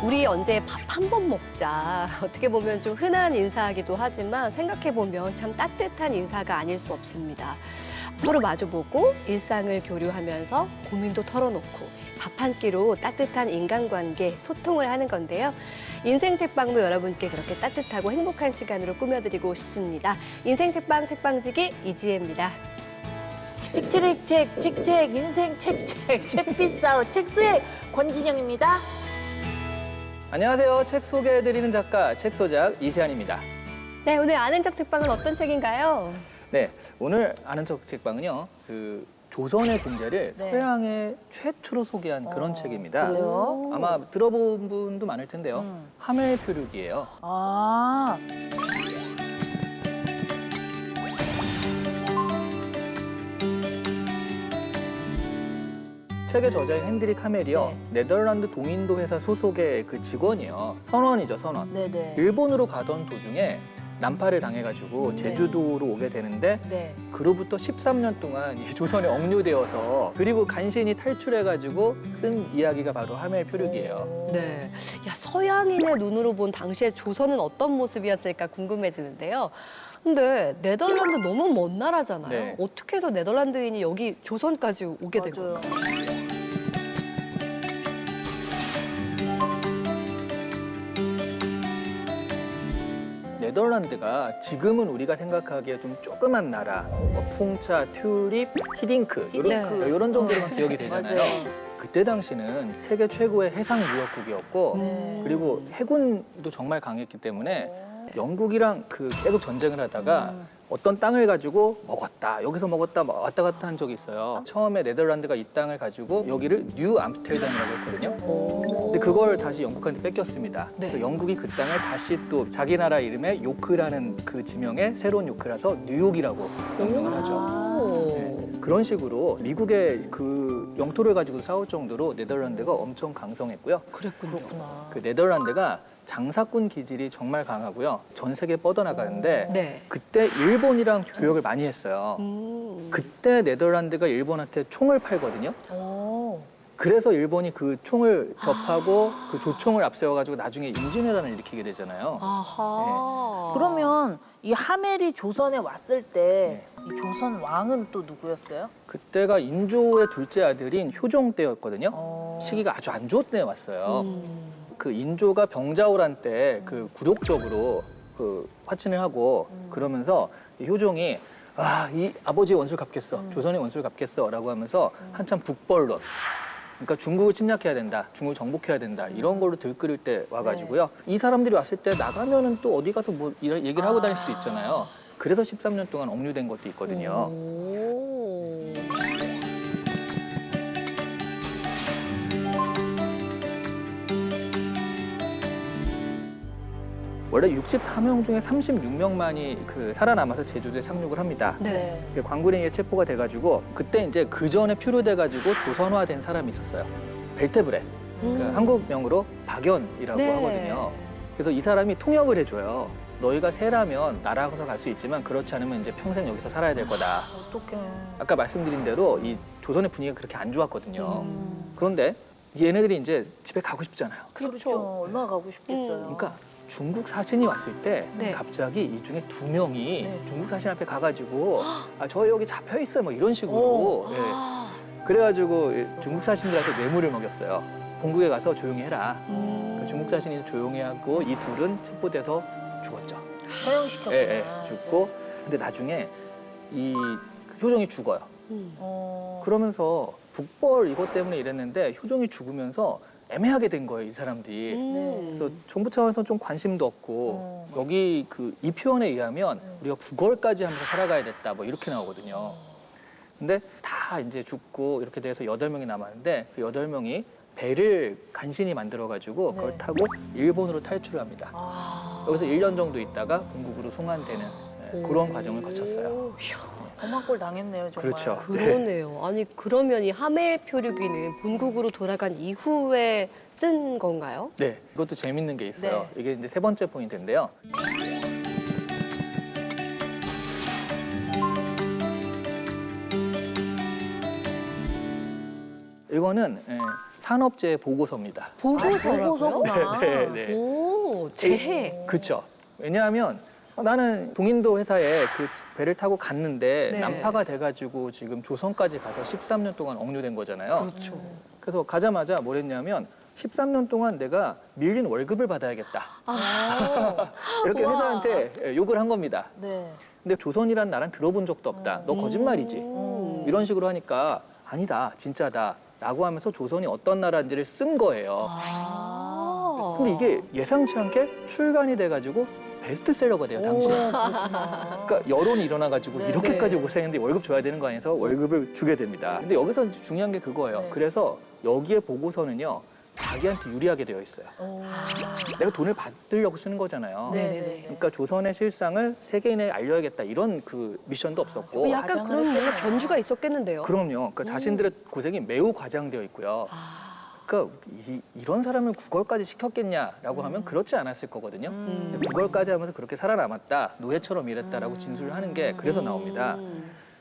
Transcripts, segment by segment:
우리 언제 밥 한 번 먹자. 어떻게 보면 좀 흔한 인사이기도 하지만 생각해보면 참 따뜻한 인사가 아닐 수 없습니다. 서로 마주보고 일상을 교류하면서 고민도 털어놓고 밥 한 끼로 따뜻한 인간관계, 소통을 하는 건데요. 인생 책방도 여러분께 그렇게 따뜻하고 행복한 시간으로 꾸며드리고 싶습니다. 인생 책방 책방지기 이지혜입니다. 책책 인생 책책 책비싸우 책수의 권진영입니다. 안녕하세요. 책 소개해드리는 작가 책소작 이시안입니다. 네, 오늘 아는 척 책방은 어떤 책인가요? 네, 오늘 아는 척 책방은요. 조선의 존재를 네. 서양에 최초로 소개한 그런 책입니다. 그래요? 아마 들어본 분도 많을 텐데요. 하멜 표류기예요. 아, 책의 저자인 핸드릭 하멜이요. 네덜란드 동인도 회사 소속의 그 직원이에요. 선원이죠, 선원. 네네. 일본으로 가던 도중에 난파를 당해가지고 제주도로 오게 되는데 네. 그로부터 13년 동안 이 조선에 억류되어서 그리고 간신히 탈출해가지고 쓴 이야기가 바로 하멜 표류기예요. 네. 야, 서양인의 눈으로 본 당시의 조선은 어떤 모습이었을까 궁금해지는데요. 근데 네덜란드 너무 먼 나라잖아요. 네. 어떻게 해서 네덜란드인이 여기 조선까지 오게 된 맞아요. 건가요? 네덜란드가 지금은 우리가 생각하기에 좀 조그만 나라, 뭐 풍차, 튜립, 히딩크 네. 이런 정도로만 기억이 되잖아요. 맞아요. 그때 당시는 세계 최고의 해상 무역국이었고 네. 그리고 해군도 정말 강했기 때문에 영국이랑 계속 전쟁을 하다가 어떤 땅을 가지고 먹었다, 여기서 먹었다, 왔다 갔다 한 적이 있어요. 처음에 네덜란드가 이 땅을 가지고 여기를 뉴 암스테르담이라고 했거든요. 근데 그걸 다시 영국한테 뺏겼습니다. 네. 그래서 영국이 그 땅을 다시 또 자기 나라 이름의 요크라는 그 지명에 새로운 요크라서 뉴욕이라고 명명을 하죠. 오. 네. 그런 식으로 미국의 그 영토를 가지고 싸울 정도로 네덜란드가 엄청 강성했고요. 그렇구나. 그 네덜란드가 장사꾼 기질이 정말 강하고요. 전 세계에 뻗어나가는데 네. 그때 일본이랑 교역을 많이 했어요. 음. 그때 네덜란드가 일본한테 총을 팔거든요. 오. 그래서 일본이 그 총을 접하고 그 조총을 앞세워가지고 나중에 임진왜란을 일으키게 되잖아요. 아하. 그러면 이 하멜이 조선에 왔을 때 이 조선 왕은 또 누구였어요? 그때가 인조의 둘째 아들인 효종 때였거든요. 어. 시기가 아주 안 좋을 때 왔어요. 음. 그 인조가 병자호란 때 그 굴욕적으로 그 화친을 하고 그러면서 이 효종이 이 아버지의 원수를 갚겠어, 조선의 원수를 갚겠어라고 하면서 한참 북벌론, 그러니까 중국을 침략해야 된다, 중국을 정복해야 된다 이런 걸로 들끓을 때 와가지고요. 이 사람들이 왔을 때 나가면은 또 어디 가서 뭐 이런 얘기를 하고 다닐 수도 있잖아요. 그래서 13년 동안 억류된 것도 있거든요. 오. 원래 64명 중에 36명만이 살아남아서 제주도에 상륙을 합니다. 네. 광군에게 체포가 돼가지고 그때 이제 그 전에 표류돼가지고 조선화된 사람이 있었어요. 벨테브레. 한국명으로 박연이라고 네. 하거든요. 그래서 이 사람이 통역을 해줘요. 너희가 세라면 나라가서 갈 수 있지만 그렇지 않으면 이제 평생 여기서 살아야 될 거다. 어떡해. 아까 말씀드린 대로 이 조선의 분위기가 그렇게 안 좋았거든요. 그런데 얘네들이 이제 집에 가고 싶잖아요. 그렇죠. 얼마나 가고 싶겠어요. 그러니까 중국 사신이 왔을 때 네. 갑자기 이 중에 2명이 네. 중국 사신 앞에 가가지고 저 여기 잡혀 있어요 뭐 이런 식으로 오. 예. 아. 그래가지고 중국 사신들한테 뇌물을 먹였어요. 본국에 가서 조용히 해라. 그 중국 사신이 조용히 하고 이 둘은 체포돼서 죽었죠. 처형시켰구나. 예, 죽고 근데 나중에 이 효종이 죽어요. 어. 그러면서 북벌 이것 때문에 이랬는데 효종이 죽으면서 애매하게 된 거예요 이 사람들이. 그래서 정부 차원에서 좀 관심도 없고 여기 이 표현에 의하면 우리가 9월까지 하면서 살아가야 됐다 뭐 이렇게 나오거든요. 근데 다 이제 죽고 이렇게 돼서 8명이 남았는데 그 8명이 배를 간신히 만들어가지고 그걸 네. 타고 일본으로 탈출을 합니다. 아. 여기서 1년 정도 있다가 본국으로 송환되는 그런 과정을 거쳤어요. 험한 꼴 당했네요, 정말. 그렇죠. 그러네요. 아니 그러면 이 하멜 표류기는 본국으로 돌아간 이후에 쓴 건가요? 네, 이것도 재밌는 게 있어요. 네. 이게 이제 세 번째 포인트인데요. 이거는 산업재해 보고서입니다. 보고서라고요? 보고서구나. 네. 오, 재해. 그렇죠. 왜냐하면 나는 동인도 회사에 그 배를 타고 갔는데 네. 난파가 돼가지고 지금 조선까지 가서 13년 동안 억류된 거잖아요. 그렇죠. 그래서 가자마자 뭘 했냐면 13년 동안 내가 밀린 월급을 받아야겠다. 이렇게 와. 회사한테 욕을 한 겁니다. 네. 근데 조선이란 나라는 들어본 적도 없다. 너 거짓말이지. 이런 식으로 하니까 아니다, 진짜다. 라고 하면서 조선이 어떤 나라인지를 쓴 거예요. 근데 이게 예상치 않게 출간이 돼가지고 베스트셀러가 돼요, 당시에. 그러니까 여론이 일어나가지고 네. 이렇게까지 네. 고생했는데 월급 줘야 되는 거 아니어서 월급을 주게 됩니다. 근데 여기서 이제 중요한 게 그거예요. 네. 그래서 여기에 보고서는요, 자기한테 유리하게 되어 있어요. 내가 돈을 받으려고 쓰는 거잖아요. 네네네. 그러니까 조선의 실상을 세계인에 알려야겠다 이런 그 미션도 없었고. 약간 과장을 그런 뭔가 했겠네요. 변주가 있었겠는데요. 그럼요. 그러니까 자신들의 고생이 매우 과장되어 있고요. 그러니까 이런 사람을 구걸까지 시켰겠냐라고 하면 그렇지 않았을 거거든요. 근데 구걸까지 하면서 그렇게 살아남았다, 노예처럼 일했다라고 진술을 하는 게 그래서 나옵니다.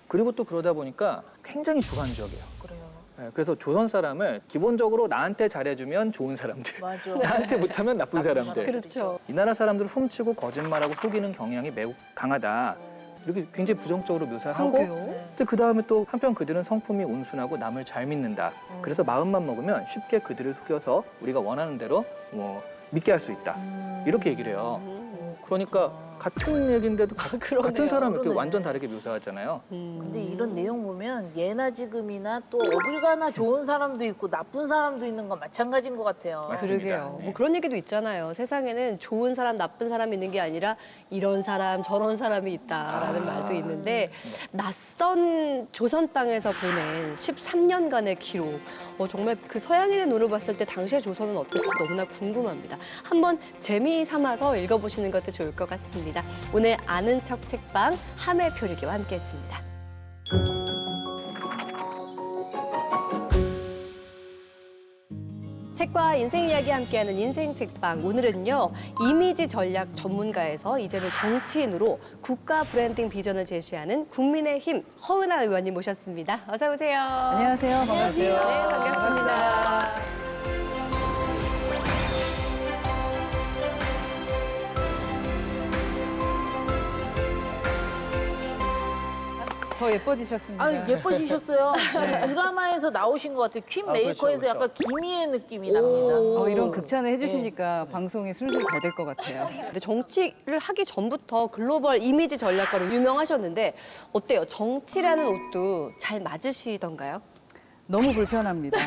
그리고 또 그러다 보니까 굉장히 주관적이에요. 그래요. 네, 그래서 조선 사람을 기본적으로 나한테 잘해주면 좋은 사람들, 맞아. 나한테 못하면 나쁜 사람들. 그렇죠. 이 나라 사람들을 훔치고 거짓말하고 속이는 경향이 매우 강하다. 이렇게 굉장히 부정적으로 묘사하고, 그러게요. 근데 그 다음에 또 한편 그들은 성품이 온순하고 남을 잘 믿는다. 그래서 마음만 먹으면 쉽게 그들을 속여서 우리가 원하는 대로 뭐 믿게 할 수 있다. 이렇게 얘기를 해요. 그러니까 같은 얘기인데도 그러네요. 같은 사람을 이렇게 그러네. 완전 다르게 묘사하잖아요. 근데 이런 내용 보면 예나 지금이나 또 어딜 가나 좋은 사람도 있고 나쁜 사람도 있는 건 마찬가지인 것 같아요. 맞습니다. 그러게요. 네. 뭐 그런 얘기도 있잖아요. 세상에는 좋은 사람, 나쁜 사람이 있는 게 아니라 이런 사람, 저런 사람이 있다라는 말도 있는데 낯선 조선 땅에서 보낸 13년간의 기록. 정말 그 서양인의 눈으로 봤을 때 당시의 조선은 어땠을지 너무나 궁금합니다. 한번 재미 삼아서 읽어보시는 것도 좋을 것 같습니다. 오늘 아는 척 책방 하멜 표류기와 함께했습니다. 책과 인생 이야기 함께하는 인생 책방. 오늘은요, 이미지 전략 전문가에서 이제는 정치인으로 국가 브랜딩 비전을 제시하는 국민의힘 허은하 의원님 모셨습니다. 어서 오세요. 안녕하세요. 반갑습니다. 네, 반갑습니다. 더 예뻐지셨습니다. 아 예뻐지셨어요. 드라마에서 나오신 것 같아요. 퀸 메이커에서 그렇죠. 약간 김희애 느낌이 납니다. 이런 극찬을 해주시니까 방송이 술술 잘 될 것 같아요. 근데 정치를 하기 전부터 글로벌 이미지 전략가로 유명하셨는데 어때요? 정치라는 옷도 잘 맞으시던가요? 너무 불편합니다.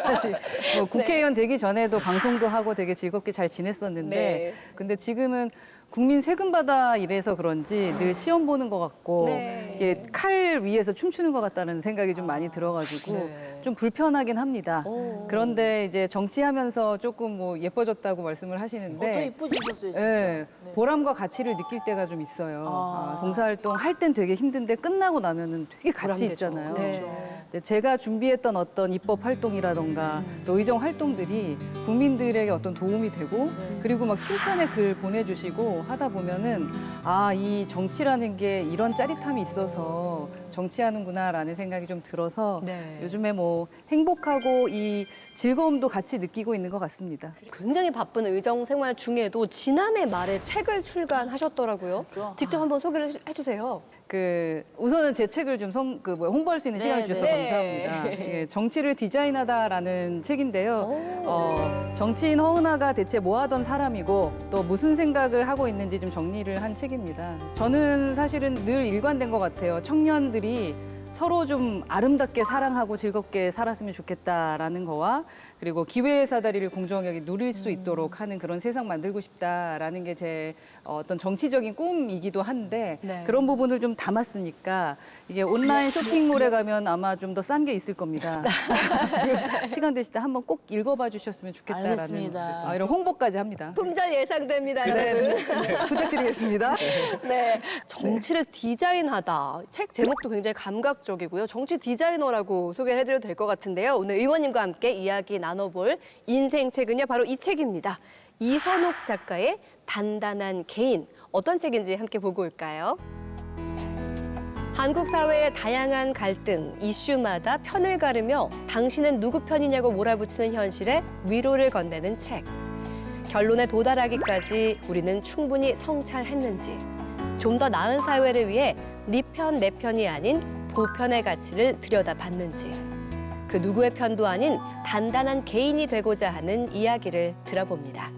사실 뭐 국회의원 되기 전에도 방송도 하고 되게 즐겁게 잘 지냈었는데 네. 근데 지금은 국민 세금 받아 이래서 그런지 늘 시험 보는 것 같고 네. 이게 칼 위에서 춤추는 것 같다는 생각이 좀 많이 들어가지고 네. 좀 불편하긴 합니다. 오. 그런데 이제 정치하면서 조금 뭐 예뻐졌다고 말씀을 더 하시는데 예뻐지셨어요. 진짜. 예, 네. 보람과 가치를 느낄 때가 좀 있어요. 아. 봉사활동 할 땐 되게 힘든데 끝나고 나면은 되게 가치 보람되죠. 있잖아요. 네. 근데 제가 준비했던 어떤 입법 활동이라던가 또 의정 활동들이 국민들에게 어떤 도움이 되고 그리고 막 칭찬의 글 보내주시고 하다 보면은 아, 이 정치라는 게 이런 짜릿함이 있어서 정치하는구나라는 생각이 좀 들어서 네. 요즘에 뭐 행복하고 이 즐거움도 같이 느끼고 있는 것 같습니다. 굉장히 바쁜 의정 생활 중에도 지난해 말에 책을 출간하셨더라고요. 그렇죠. 직접 한번 소개를 해주세요. 우선은 제 책을 좀 홍보할 수 있는 네, 시간을 주셔서 네. 감사합니다. 예, 정치를 디자인하다라는 책인데요. 오. 정치인 허은하가 대체 뭐 하던 사람이고 또 무슨 생각을 하고 있는지 좀 정리를 한 책입니다. 저는 사실은 늘 일관된 것 같아요. 청년들이 서로 좀 아름답게 사랑하고 즐겁게 살았으면 좋겠다라는 거와 그리고 기회의 사다리를 공정하게 누릴 수 있도록 하는 그런 세상 만들고 싶다라는 게 제 어떤 정치적인 꿈이기도 한데 네. 그런 부분을 좀 담았으니까 이게 온라인 쇼핑몰에 가면 아마 좀 더 싼 게 있을 겁니다. 시간 되실 때 한번 꼭 읽어봐 주셨으면 좋겠다라는 알겠습니다. 이런 홍보까지 합니다. 품절 예상됩니다, 네, 여러분. 부탁드리겠습니다. 네, 정치를 디자인하다. 책 제목도 굉장히 감각적이고요. 정치 디자이너라고 소개를 해드려도 될 것 같은데요. 오늘 의원님과 함께 이야기 나눠볼 인생 책은요, 바로 이 책입니다. 이선옥 작가의 단단한 개인. 어떤 책인지 함께 보고 올까요? 한국 사회의 다양한 갈등, 이슈마다 편을 가르며 당신은 누구 편이냐고 몰아붙이는 현실에 위로를 건네는 책. 결론에 도달하기까지 우리는 충분히 성찰했는지, 좀 더 나은 사회를 위해 네 편, 내 편이 아닌 보편의 가치를 들여다봤는지, 그 누구의 편도 아닌 단단한 개인이 되고자 하는 이야기를 들어봅니다.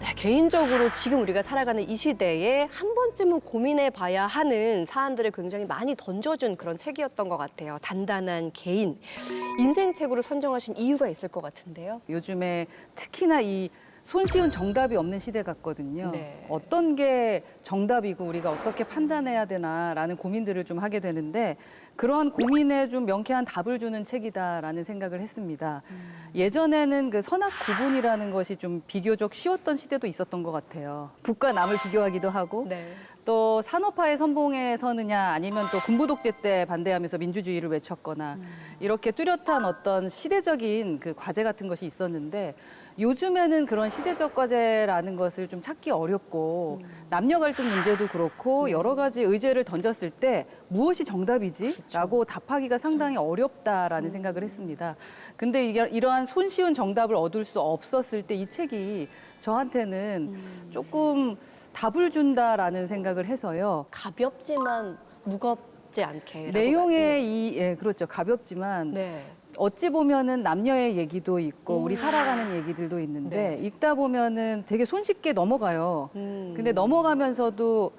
네, 개인적으로 지금 우리가 살아가는 이 시대에 한 번쯤은 고민해봐야 하는 사안들을 굉장히 많이 던져준 그런 책이었던 것 같아요. 단단한 개인. 인생책으로 선정하신 이유가 있을 것 같은데요. 요즘에 특히나 이 손쉬운 정답이 없는 시대 같거든요. 네. 어떤 게 정답이고 우리가 어떻게 판단해야 되나라는 고민들을 좀 하게 되는데 그런 고민에 좀 명쾌한 답을 주는 책이다라는 생각을 했습니다. 예전에는 그 선악 구분이라는 것이 좀 비교적 쉬웠던 시대도 있었던 것 같아요. 북과 남을 비교하기도 하고 네. 또 산업화의 선봉에 서느냐 아니면 또 군부 독재 때 반대하면서 민주주의를 외쳤거나 이렇게 뚜렷한 어떤 시대적인 그 과제 같은 것이 있었는데 요즘에는 그런 시대적 과제라는 것을 좀 찾기 어렵고 남녀 갈등 문제도 그렇고 여러 가지 의제를 던졌을 때 무엇이 정답이지? 라고 답하기가 상당히 어렵다라는 생각을 했습니다. 근데 이러한 손쉬운 정답을 얻을 수 없었을 때 이 책이 저한테는 조금 답을 준다라는 생각을 해서요. 가볍지만 무겁지 않게. 내용의 그렇죠. 가볍지만 네. 어찌 보면은 남녀의 얘기도 있고 우리 살아가는 얘기들도 있는데 네. 읽다 보면은 되게 손쉽게 넘어가요. 근데 넘어가면서도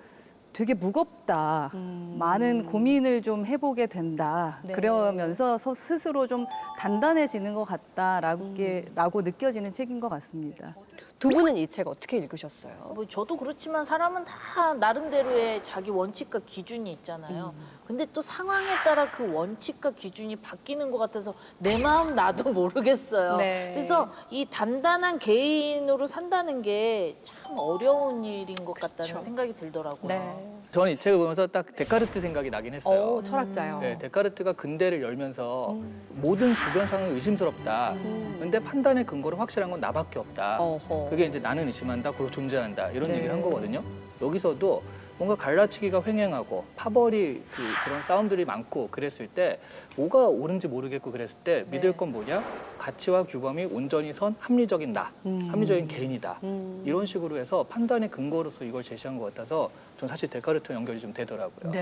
되게 무겁다. 많은 고민을 좀 해보게 된다. 네. 그러면서 스스로 좀 단단해지는 것 같다라고 느껴지는 책인 것 같습니다. 두 분은 이 책 어떻게 읽으셨어요? 뭐 저도 그렇지만 사람은 다 나름대로의 자기 원칙과 기준이 있잖아요. 근데 또 상황에 따라 그 원칙과 기준이 바뀌는 것 같아서 내 마음 나도 모르겠어요. 네. 그래서 이 단단한 개인으로 산다는 게 참 어려운 일인 것 같다는 그쵸. 생각이 들더라고요. 네. 저는 이 책을 보면서 딱 데카르트 생각이 나긴 했어요. 철학자요. 네, 데카르트가 근대를 열면서 모든 주변 상황이 의심스럽다. 근데 판단의 근거로 확실한 건 나밖에 없다. 어허. 그게 이제 나는 의심한다, 그리고 존재한다 이런 네. 얘기를 한 거거든요. 여기서도 뭔가 갈라치기가 횡행하고 파벌이 그런 싸움들이 많고 그랬을 때 뭐가 옳은지 모르겠고 그랬을 때 믿을 건 뭐냐? 가치와 규범이 온전히 선 합리적인 나, 합리적인 개인이다. 이런 식으로 해서 판단의 근거로서 이걸 제시한 것 같아서 전 사실 데카르트 연결이 좀 되더라고요. 네.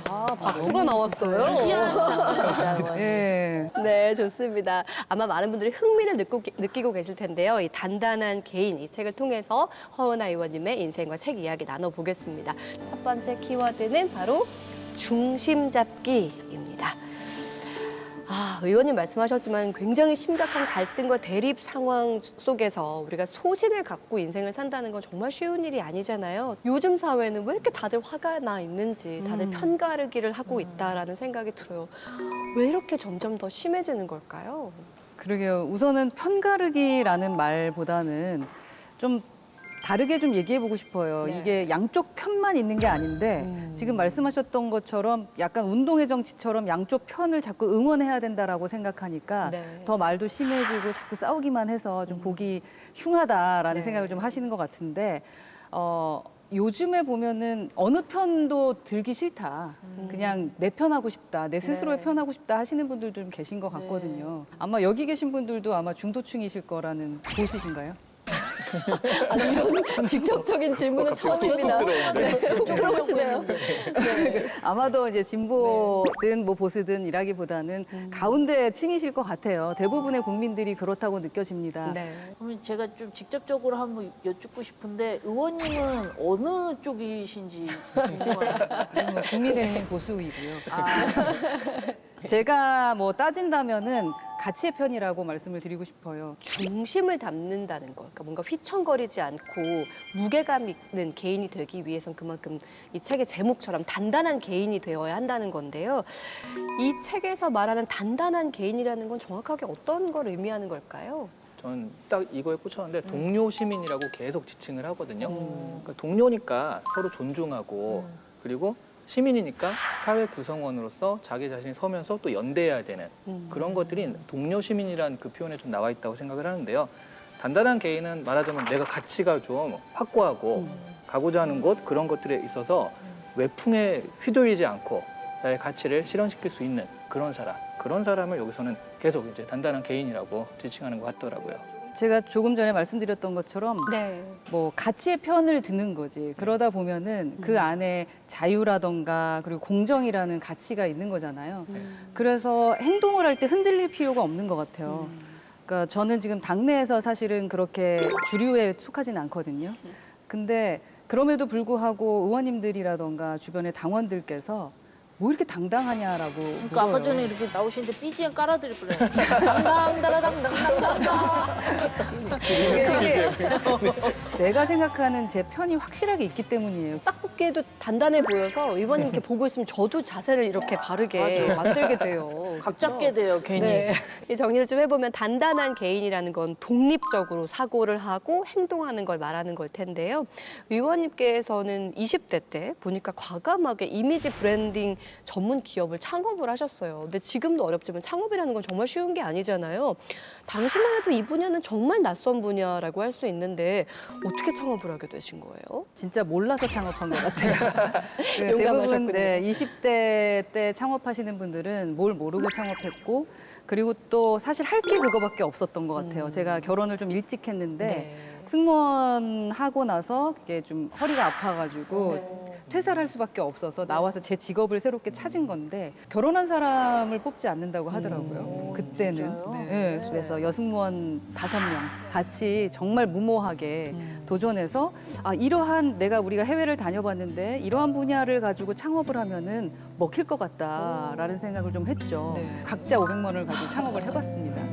박수가 나왔어요. 희한한 작품이다. 네. 네, 좋습니다. 아마 많은 분들이 흥미를 느끼고 계실 텐데요. 이 단단한 개인, 이 책을 통해서 허은하 의원님의 인생과 책 이야기 나눠보겠습니다. 첫 번째 키워드는 바로 중심 잡기입니다. 의원님 말씀하셨지만 굉장히 심각한 갈등과 대립 상황 속에서 우리가 소신을 갖고 인생을 산다는 건 정말 쉬운 일이 아니잖아요. 요즘 사회는 왜 이렇게 다들 화가 나 있는지, 다들 편가르기를 하고 있다라는 생각이 들어요. 왜 이렇게 점점 더 심해지는 걸까요? 그러게요. 우선은 편가르기라는 말보다는 좀 다르게 좀 얘기해보고 싶어요. 네. 이게 양쪽 편만 있는 게 아닌데 지금 말씀하셨던 것처럼 약간 운동의 정치처럼 양쪽 편을 자꾸 응원해야 된다라고 생각하니까 네. 더 말도 심해지고 자꾸 싸우기만 해서 좀 보기 흉하다라는 네. 생각을 좀 하시는 것 같은데 요즘에 보면은 어느 편도 들기 싫다. 그냥 내 편하고 싶다. 내 스스로의 네. 편하고 싶다 하시는 분들도 좀 계신 것 같거든요. 아마 여기 계신 분들도 아마 중도층이실 거라는 보시신가요? 이런 직접적인 질문은 처음입니다. 훅 들어오시네요. 아마도 이제 진보든 뭐 보수든 이라기보다는 가운데 층이실 것 같아요. 대부분의 국민들이 그렇다고 느껴집니다. 네. 그러면 제가 좀 직접적으로 한번 여쭙고 싶은데 의원님은 어느 쪽이신지 궁금합니다. 국민의힘 보수이고요. 제가 뭐 따진다면은 가치의 편이라고 말씀을 드리고 싶어요. 중심을 담는다는 거, 그러니까 뭔가 휘청거리지 않고 무게감 있는 개인이 되기 위해선 그만큼 이 책의 제목처럼 단단한 개인이 되어야 한다는 건데요. 이 책에서 말하는 단단한 개인이라는 건 정확하게 어떤 걸 의미하는 걸까요? 저는 딱 이거에 꽂혔는데 동료 시민이라고 계속 지칭을 하거든요. 그러니까 동료니까 서로 존중하고 그리고 시민이니까 사회 구성원으로서 자기 자신이 서면서 또 연대해야 되는 그런 것들이 동료 시민이라는 그 표현에 좀 나와 있다고 생각을 하는데요. 단단한 개인은 말하자면 내가 가치가 좀 확고하고 가고자 하는 곳 그런 것들에 있어서 외풍에 휘둘리지 않고 나의 가치를 실현시킬 수 있는 그런 사람을 여기서는 계속 이제 단단한 개인이라고 지칭하는 것 같더라고요. 제가 조금 전에 말씀드렸던 것처럼 네. 뭐 가치의 편을 드는 거지. 그러다 보면은 그 안에 자유라던가 그리고 공정이라는 가치가 있는 거잖아요. 그래서 행동을 할 때 흔들릴 필요가 없는 것 같아요. 그러니까 저는 지금 당내에서 사실은 그렇게 주류에 속하지는 않거든요. 근데 그럼에도 불구하고 의원님들이라던가 주변의 당원들께서 뭐 이렇게 당당하냐라고. 그러니까 아까 물어요. 전에 이렇게 나오시는데 BGM 깔아드릴 뻔했어요. 당당다라당당당당. 이게 내가 생각하는 제 편이 확실하게 있기 때문이에요. 딱 보기에도 단단해 보여서 의원님 이렇게 보고 있으면 저도 자세를 이렇게 바르게 만들게 돼요. 각 잡게 돼요, 괜히. 네. 이 정리를 좀 해보면 단단한 개인이라는 건 독립적으로 사고를 하고 행동하는 걸 말하는 걸 텐데요. 의원님께서는 20대 때 보니까 과감하게 이미지 브랜딩 전문 기업을 창업을 하셨어요. 근데 지금도 어렵지만 창업이라는 건 정말 쉬운 게 아니잖아요. 당시만 해도 이 분야는 정말 낯선 분야라고 할 수 있는데 어떻게 창업을 하게 되신 거예요? 진짜 몰라서 창업한 것 같아요. 네, 용감하셨군요. 대부분 20대 때 창업하시는 분들은 뭘 모르고 창업했고 그리고 또 사실 할 게 그거밖에 없었던 것 같아요. 제가 결혼을 좀 일찍 했는데 네. 승무원 하고 나서 이게 좀 허리가 아파가지고 네. 퇴사를 할 수밖에 없어서 나와서 제 직업을 새롭게 찾은 건데 결혼한 사람을 뽑지 않는다고 하더라고요. 그때는. 진짜요? 네, 그래서 여승무원 5명 같이 정말 무모하게 도전해서 이러한 우리가 해외를 다녀봤는데 이러한 분야를 가지고 창업을 하면은 먹힐 것 같다라는 생각을 좀 했죠. 네. 각자 500만 원을 가지고 창업을 해봤습니다.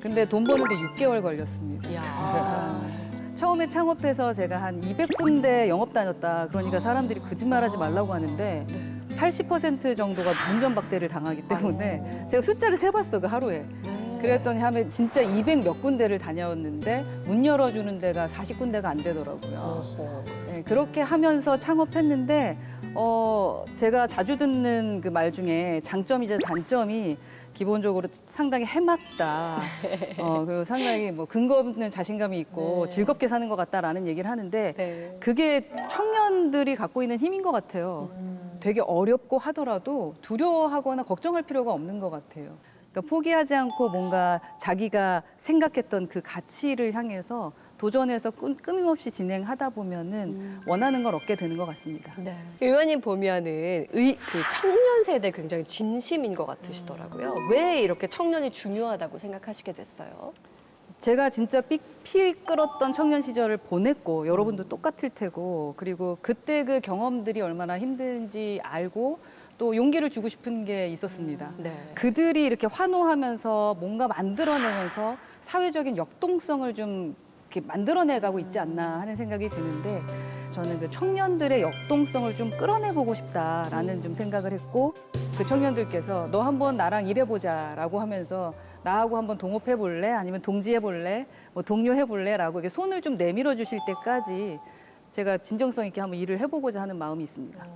근데 돈 버는데 6개월 걸렸습니다. 이야. 처음에 창업해서 제가 한 200군데 영업 다녔다. 그러니까 사람들이 거짓말하지 말라고 하는데 80% 정도가 문전박대를 당하기 때문에 제가 숫자를 세봤어, 그 하루에. 그랬더니 하면 진짜 200 몇 군데를 다녔는데 문 열어주는 데가 40군데가 안 되더라고요. 네, 그렇게 하면서 창업했는데 제가 자주 듣는 그 말 중에 장점이자 단점이 기본적으로 상당히 해맑다. 그리고 상당히 뭐 근거 없는 자신감이 있고 즐겁게 사는 것 같다라는 얘기를 하는데 네. 그게 청년들이 갖고 있는 힘인 것 같아요. 되게 어렵고 하더라도 두려워하거나 걱정할 필요가 없는 것 같아요. 그러니까 포기하지 않고 뭔가 자기가 생각했던 그 가치를 향해서 도전해서 끊임없이 진행하다 보면은 원하는 걸 얻게 되는 것 같습니다. 네. 의원님 보면은 그 청년 세대 굉장히 진심인 것 같으시더라고요. 왜 이렇게 청년이 중요하다고 생각하시게 됐어요? 제가 진짜 피 끓었던 청년 시절을 보냈고 여러분도 똑같을 테고 그리고 그때 그 경험들이 얼마나 힘든지 알고 또 용기를 주고 싶은 게 있었습니다. 네. 그들이 이렇게 환호하면서 뭔가 만들어내면서 사회적인 역동성을 좀 이렇게 만들어내가고 있지 않나 하는 생각이 드는데 저는 그 청년들의 역동성을 좀 끌어내보고 싶다라는 좀 생각을 했고 그 청년들께서 너 한번 나랑 일해보자라고 하면서 나하고 한번 동업해볼래? 아니면 동지해볼래? 뭐 동료해볼래? 라고 이렇게 손을 좀 내밀어 주실 때까지 제가 진정성 있게 한번 일을 해보고자 하는 마음이 있습니다.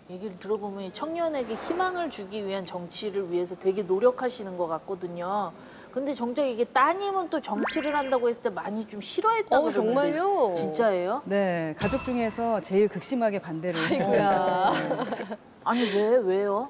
얘기를 들어보면 이 청년에게 희망을 주기 위한 정치를 위해서 되게 노력하시는 것 같거든요. 근데 정작 이게 따님은 또 정치를 한다고 했을 때 많이 좀 싫어했다고 그러는데 정말요? 진짜예요? 네, 가족 중에서 제일 극심하게 반대를 했어요. 아이고야. 아니 왜요?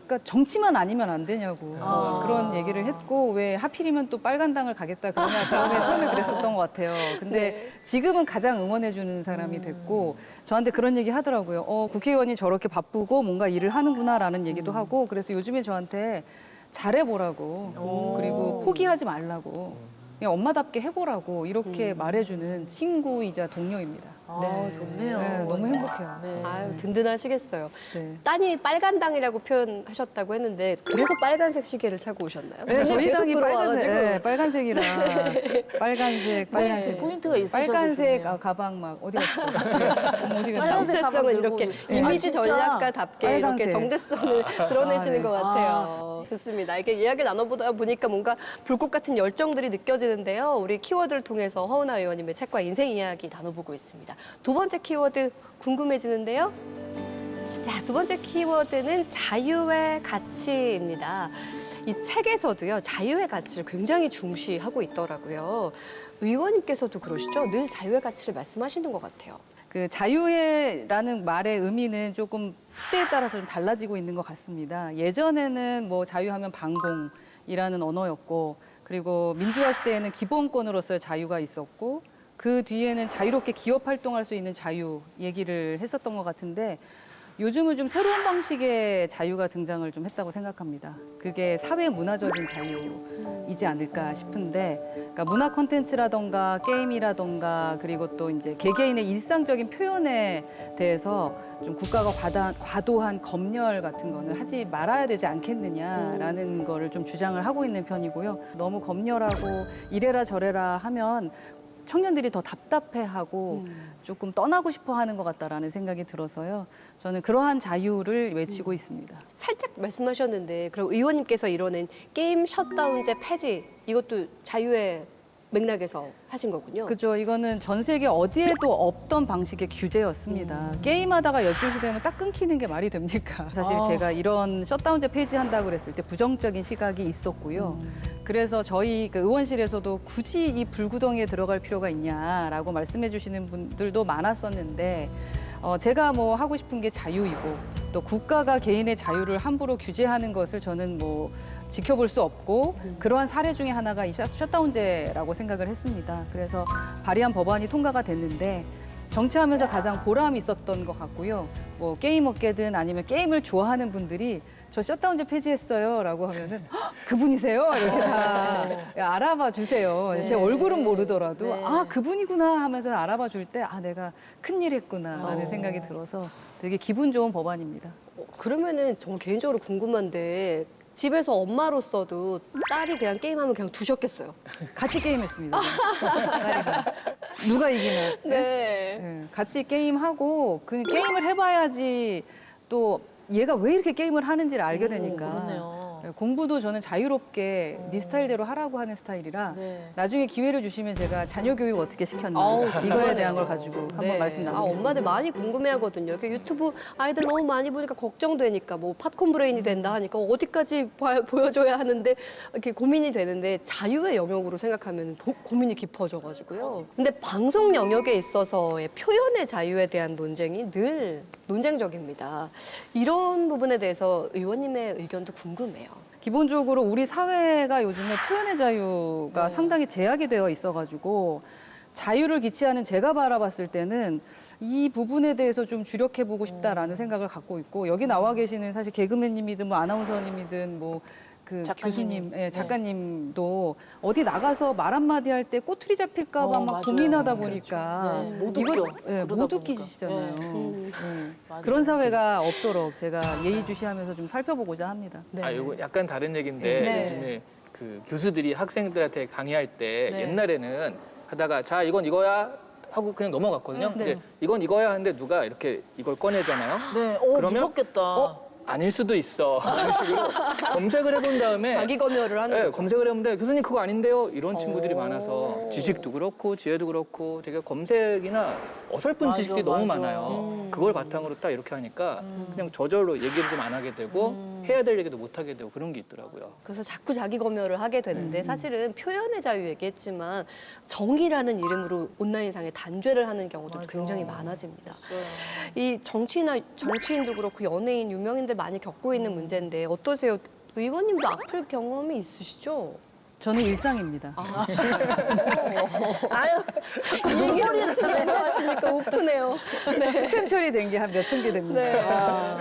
그러니까 정치만 아니면 안 되냐고 아. 그런 얘기를 했고 왜 하필이면 또 빨간당을 가겠다 그러냐 처음에 그랬었던 것 같아요. 근데 지금은 가장 응원해주는 사람이 됐고 저한테 그런 얘기 하더라고요. 국회의원이 저렇게 바쁘고 뭔가 일을 하는구나라는 얘기도 하고 그래서 요즘에 저한테 잘해보라고 그리고 포기하지 말라고 그냥 엄마답게 해보라고 이렇게 말해주는 친구이자 동료입니다. 아, 좋네요. 네, 너무 행복해요. 네. 아유, 든든하시겠어요. 네. 따님이 빨간당이라고 표현하셨다고 했는데 그래서 빨간색 시계를 차고 오셨나요? 네, 저희 계속 당이 들어와가지고. 빨간색이라 빨간색 네. 포인트가 있으셔서 빨간색 좋네요. 가방 막 어디 갔어? 어디 갔어? 빨간색 가방 정체성을 들고 이렇게 오고. 이미지 아, 진짜? 전략가답게 이렇게 빨간색. 정체성을 드러내시는 네. 것 같아요. 좋습니다. 이렇게 이야기를 나눠보다 보니까 뭔가 불꽃 같은 열정들이 느껴지는데요. 우리 키워드를 통해서 허은하 의원님의 책과 인생 이야기 나눠보고 있습니다. 두 번째 키워드 궁금해지는데요. 자, 두 번째 키워드는 자유의 가치입니다. 이 책에서도요, 자유의 가치를 굉장히 중시하고 있더라고요. 의원님께서도 그러시죠? 늘 자유의 가치를 말씀하시는 것 같아요. 그 자유라는 말의 의미는 조금 시대에 따라서 좀 달라지고 있는 것 같습니다. 예전에는 뭐 자유하면 반공이라는 언어였고, 그리고 민주화 시대에는 기본권으로서의 자유가 있었고, 그 뒤에는 자유롭게 기업 활동할 수 있는 자유 얘기를 했었던 것 같은데, 요즘은 좀 새로운 방식의 자유가 등장을 좀 했다고 생각합니다. 그게 사회 문화적인 자유이지 않을까 싶은데, 그러니까 문화 콘텐츠라던가 게임이라던가 그리고 또 이제 개개인의 일상적인 표현에 대해서 좀 국가가 과도한 검열 같은 거는 하지 말아야 되지 않겠느냐라는 거를 좀 주장을 하고 있는 편이고요. 너무 검열하고 이래라 저래라 하면 청년들이 더 답답해하고 조금 떠나고 싶어 하는 것 같다라는 생각이 들어서요. 저는 그러한 자유를 외치고 있습니다. 살짝 말씀하셨는데 그럼 의원님께서 이뤄낸 게임 셧다운제 폐지 이것도 자유의 맥락에서 하신 거군요. 그죠. 이거는 전 세계 어디에도 없던 방식의 규제였습니다. 게임하다가 12시 되면 딱 끊기는 게 말이 됩니까? 사실 제가 이런 셧다운제 폐지한다고 그랬을 때 부정적인 시각이 있었고요. 그래서 저희 그 의원실에서도 굳이 이 불구덩이에 들어갈 필요가 있냐라고 말씀해 주시는 분들도 많았었는데 제가 뭐 하고 싶은 게 자유이고 또 국가가 개인의 자유를 함부로 규제하는 것을 저는 뭐 지켜볼 수 없고 그러한 사례 중에 하나가 이 셧다운제라고 생각을 했습니다. 그래서 발의한 법안이 통과가 됐는데 정치하면서 가장 보람이 있었던 것 같고요. 뭐 게임 업계든 아니면 게임을 좋아하는 분들이 저 셧다운제 폐지했어요 라고 하면은 "헉, 그분이세요? 이렇게 다 알아봐 주세요. 제 얼굴은 모르더라도 네. 아 그분이구나 하면서 알아봐 줄 때 아 내가 큰일 했구나 라는 생각이 들어서 되게 기분 좋은 법안입니다. 그러면은 정말 개인적으로 궁금한데 집에서 엄마로서도 딸이 그냥 게임하면 그냥 두셨겠어요. 같이 게임했습니다. 딸이랑. 누가 이기나. 네. 네, 같이 게임하고 그 게임을 해봐야지 또 얘가 왜 이렇게 게임을 하는지를 알게 되니까. 그렇네요. 네, 공부도 저는 자유롭게 네 스타일대로 하라고 하는 스타일이라 네. 나중에 기회를 주시면 제가 자녀 교육 어떻게 시켰나 아우, 이거에 궁금하네요. 대한 걸 가지고 한번 말씀 나누겠습니다. 엄마들 많이 궁금해하거든요. 이렇게 유튜브 아이들 너무 많이 보니까 걱정되니까 뭐 팝콘 브레인이 된다 하니까 어디까지 보여줘야 하는데 이렇게 고민이 되는데 자유의 영역으로 생각하면 고민이 깊어져가지고요. 근데 방송 영역에 있어서의 표현의 자유에 대한 논쟁이 늘 논쟁적입니다. 이런 부분에 대해서 의원님의 의견도 궁금해요. 기본적으로 우리 사회가 요즘에 표현의 자유가 상당히 제약이 되어 있어가지고 자유를 기치하는 제가 바라봤을 때는 이 부분에 대해서 좀 주력해보고 싶다라는 생각을 갖고 있고 여기 나와 계시는 사실 개그맨님이든 뭐 아나운서님이든 뭐 그 교수님, 예, 작가님도 어디 나가서 말 한마디 할 때 꼬투리 잡힐까 봐 막 맞아요. 고민하다 보니까 네, 못 이거 웃겨. 예, 그러다 못 보니까. 웃기시잖아요. 음. 맞아요. 그런 사회가 없도록 제가 예의주시하면서 좀 살펴보고자 합니다. 네. 아, 이거 약간 다른 얘기인데 네. 요즘에 그 교수들이 학생들한테 강의할 때 네. 옛날에는 하다가 자 이건 이거야 하고 그냥 넘어갔거든요. 네. 근데 이건 이거야 하는데 누가 이렇게 이걸 꺼내잖아요. 네, 오, 그러면 무섭겠다. 아닐 수도 있어. 이런 식으로 검색을 해본 다음에 자기 검열을 하는 네, 거죠. 검색을 해보는데 교수님 그거 아닌데요? 이런 친구들이 오. 많아서 지식도 그렇고 지혜도 그렇고 되게 검색이나 어설픈 맞아, 지식들이 너무 맞아. 많아요. 그걸 바탕으로 딱 이렇게 하니까 그냥 저절로 얘기를 좀 안 하게 되고 해야 될 얘기도 못 하게 되고 그런 게 있더라고요. 그래서 자꾸 자기 검열을 하게 되는데 사실은 표현의 자유 얘기했지만 정의라는 이름으로 온라인상에 단죄를 하는 경우도 맞아. 굉장히 많아집니다. 있어요. 이 정치나 정치인도 그렇고 연예인, 유명인들 많이 겪고 있는 문제인데 어떠세요? 의원님도 아플 경험이 있으시죠? 저는 일상입니다. 아, 아유, 자꾸 눈물이 눈물이 하시니까 우프네요. 네. 스팸 처리된 게 한 몇천 개 됩니다. 네. 아,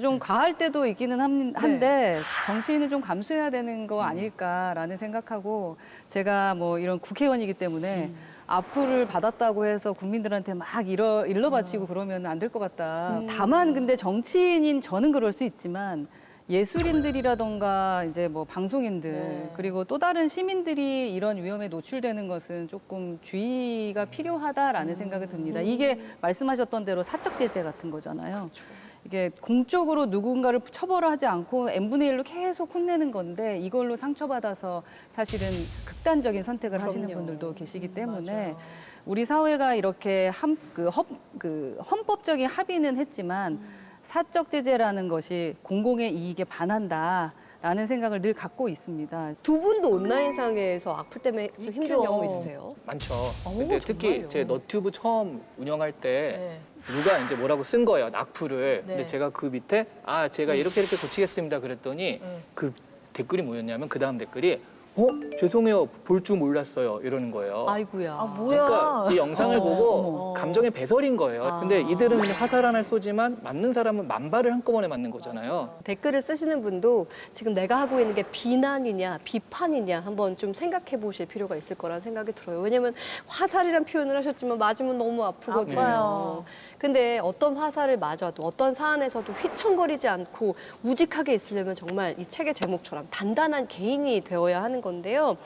좀 과할 때도 있기는 한데 정치인은 좀 감수해야 되는 거 아닐까라는 생각하고 제가 뭐 이런 국회의원이기 때문에 악플을 받았다고 해서 국민들한테 막 일러 바치고 그러면 안 될 것 같다. 다만 근데 정치인인 저는 그럴 수 있지만 예술인들이라던가 이제 뭐 방송인들 네. 그리고 또 다른 시민들이 이런 위험에 노출되는 것은 조금 주의가 필요하다라는 생각이 듭니다. 이게 말씀하셨던 대로 사적 제재 같은 거잖아요. 이게 공적으로 누군가를 처벌하지 않고 n분의 1로 계속 혼내는 건데 이걸로 상처받아서 사실은 극단적인 선택을 하시는 그럼요. 분들도 계시기 때문에 맞아요. 우리 사회가 이렇게 헌법적인 합의는 했지만 사적 제재라는 것이 공공의 이익에 반한다. 라는 생각을 늘 갖고 있습니다. 두 분도 온라인상에서 악플 때문에 좀 힘든 있죠. 경험 있으세요? 많죠. 오, 근데 특히 정말요? 제 너튜브 처음 운영할 때 네. 누가 이제 뭐라고 쓴 거예요, 악플을. 네. 근데 제가 그 밑에 제가 이렇게 고치겠습니다 그랬더니 그 댓글이 뭐였냐면 그 다음 댓글이 죄송해요, 볼 줄 몰랐어요 이러는 거예요. 아이고야. 아, 뭐야. 그러니까 이 영상을 보고 어머. 감정의 배설인 거예요. 아. 근데 이들은 그냥 화살 하나를 쏘지만 맞는 사람은 만발을 한꺼번에 맞는 거잖아요. 댓글을 쓰시는 분도 지금 내가 하고 있는 게 비난이냐 비판이냐 한번 좀 생각해 보실 필요가 있을 거라는 생각이 들어요. 왜냐면 화살이란 표현을 하셨지만 맞으면 너무 아프거든요. 아파요. 근데 어떤 화살을 맞아도 어떤 사안에서도 휘청거리지 않고 우직하게 있으려면 정말 이 책의 제목처럼 단단한 개인이 되어야 하는 건데요.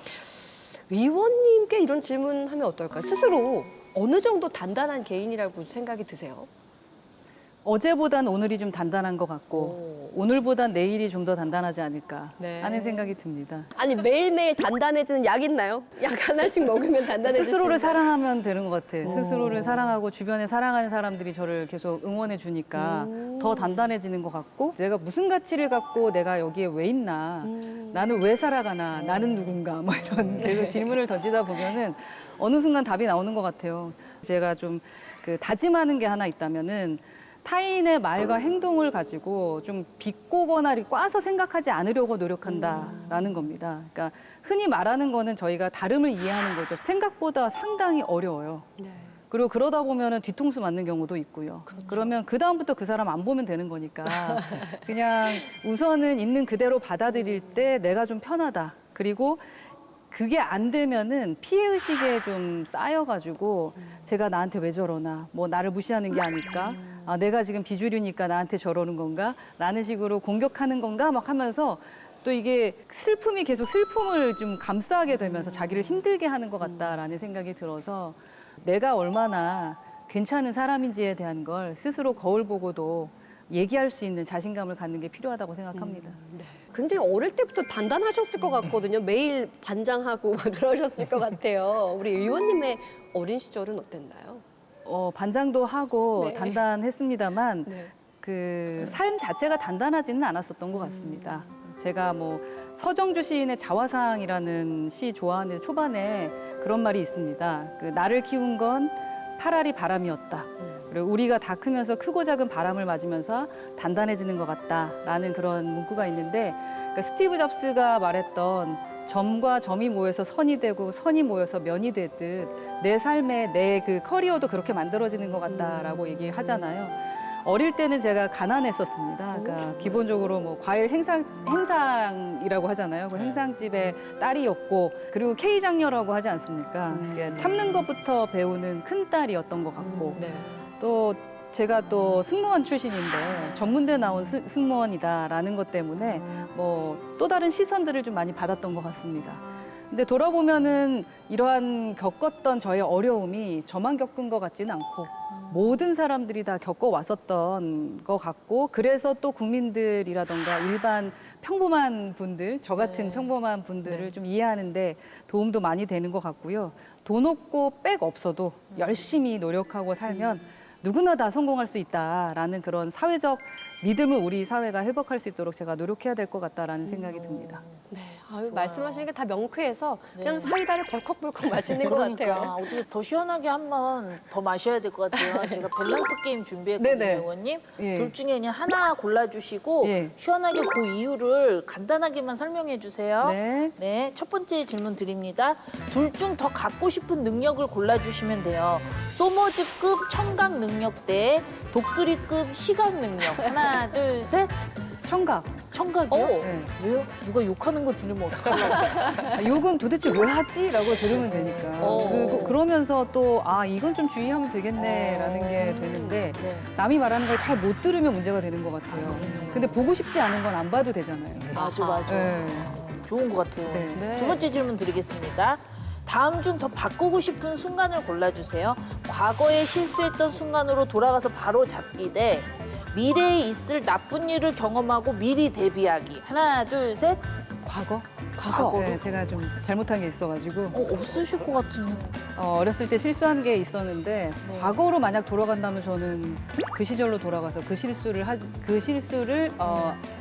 의원님께 이런 질문하면 어떨까요? 스스로 어느 정도 단단한 개인이라고 생각이 드세요? 어제보단 오늘이 좀 단단한 것 같고 오늘보단 내일이 좀 더 단단하지 않을까 네. 하는 생각이 듭니다. 아니 매일매일 단단해지는 약 있나요? 약 하나씩 먹으면 단단해질 수 스스로를 있나요? 사랑하면 되는 것 같아. 스스로를 사랑하고 주변에 사랑하는 사람들이 저를 계속 응원해 주니까 더 단단해지는 것 같고 내가 무슨 가치를 갖고 내가 여기에 왜 있나 나는 왜 살아가나 나는 누군가 뭐 이런 계속 질문을 던지다 보면은 어느 순간 답이 나오는 것 같아요. 제가 좀 그 다짐하는 게 하나 있다면은 타인의 말과 행동을 가지고 좀 비꼬거나 꽈서 생각하지 않으려고 노력한다라는 겁니다. 그러니까 흔히 말하는 거는 저희가 다름을 이해하는 거죠. 생각보다 상당히 어려워요. 네. 그리고 그러다 보면은 뒤통수 맞는 경우도 있고요. 그러면 그 다음부터 그 사람 안 보면 되는 거니까 그냥 우선은 있는 그대로 받아들일 때 내가 좀 편하다. 그리고 그게 안 되면은 피해의식에 좀 쌓여가지고 제가 나한테 왜 저러나, 뭐 나를 무시하는 게 아닐까, 내가 지금 비주류니까 나한테 저러는 건가, 라는 식으로 공격하는 건가 막 하면서 또 이게 슬픔이 계속 슬픔을 좀 감싸게 되면서 자기를 힘들게 하는 것 같다라는 생각이 들어서 내가 얼마나 괜찮은 사람인지에 대한 걸 스스로 거울 보고도 얘기할 수 있는 자신감을 갖는 게 필요하다고 생각합니다. 네. 굉장히 어릴 때부터 단단하셨을 것 같거든요. 매일 반장하고 막 그러셨을 것 같아요. 우리 의원님의 어린 시절은 어땠나요? 반장도 하고 네. 단단했습니다만 네. 그 삶 자체가 단단하지는 않았었던 것 같습니다. 제가 뭐 서정주 시인의 자화상이라는 시 좋아하는 초반에 그런 말이 있습니다. 그 나를 키운 건 파라리 바람이었다. 그리고 우리가 다 크면서 크고 작은 바람을 맞으면서 단단해지는 것 같다라는 그런 문구가 있는데 그러니까 스티브 잡스가 말했던 점과 점이 모여서 선이 되고 선이 모여서 면이 되듯 내 삶에 내 그 커리어도 그렇게 만들어지는 것 같다라고 얘기하잖아요. 어릴 때는 제가 가난했었습니다. 그러니까 기본적으로 뭐 과일 행상이라고 하잖아요. 그 행상집에 딸이었고 그리고 K 장녀라고 하지 않습니까? 이게 참는 것부터 배우는 큰 딸이었던 것 같고 네. 또 제가 또 승무원 출신인데 전문대 나온 승무원이다라는 것 때문에 뭐 또 다른 시선들을 좀 많이 받았던 것 같습니다. 근데 돌아보면은 이러한 겪었던 저의 어려움이 저만 겪은 것 같지는 않고 모든 사람들이 다 겪어왔었던 것 같고 그래서 또 국민들이라던가 일반 평범한 분들, 저 같은 평범한 분들을 좀 이해하는데 도움도 많이 되는 것 같고요. 돈 없고 백 없어도 열심히 노력하고 살면 누구나 다 성공할 수 있다라는 그런 사회적 믿음을 우리 사회가 회복할 수 있도록 제가 노력해야 될 것 같다라는 생각이 듭니다. 네. 아유, 말씀하시는 게 다 명쾌해서 그냥 네. 사이다를 벌컥벌컥 마시는 것 같아요. 어떻게 더 시원하게 한 번 더 마셔야 될 것 같아요. 제가 밸런스 게임 준비했거든요, 네네. 의원님. 예. 둘 중에 그냥 하나 골라주시고 예. 시원하게 그 이유를 간단하게만 설명해 주세요. 네. 네, 첫 번째 질문 드립니다. 둘 중 더 갖고 싶은 능력을 골라주시면 돼요. 소머즈급 청각 능력 대 독수리급 시각 능력. 하나, 둘, 셋. 청각. 청각이요? 오. 네. 왜요? 누가 욕하는 거 들으면 어떡하려고. 욕은 도대체 왜 하지? 라고 들으면 되니까. 그러면서 또, 이건 좀 주의하면 되겠네라는 게 되는데, 네. 남이 말하는 걸 잘 못 들으면 문제가 되는 것 같아요. 근데 보고 싶지 않은 건 안 봐도 되잖아요. 맞아. 네. 좋은 것 같아요. 네. 네. 두 번째 질문 드리겠습니다. 다음 중 더 바꾸고 싶은 순간을 골라주세요. 과거에 실수했던 순간으로 돌아가서 바로 잡기 대 미래에 있을 나쁜 일을 경험하고 미리 대비하기. 하나, 둘, 셋. 과거? 과거? 네, 제가 좀 잘못한 게 있어가지고 없으실 것 같은데. 어렸을 때 실수한 게 있었는데 네. 과거로 만약 돌아간다면 저는 그 시절로 돌아가서 그 실수를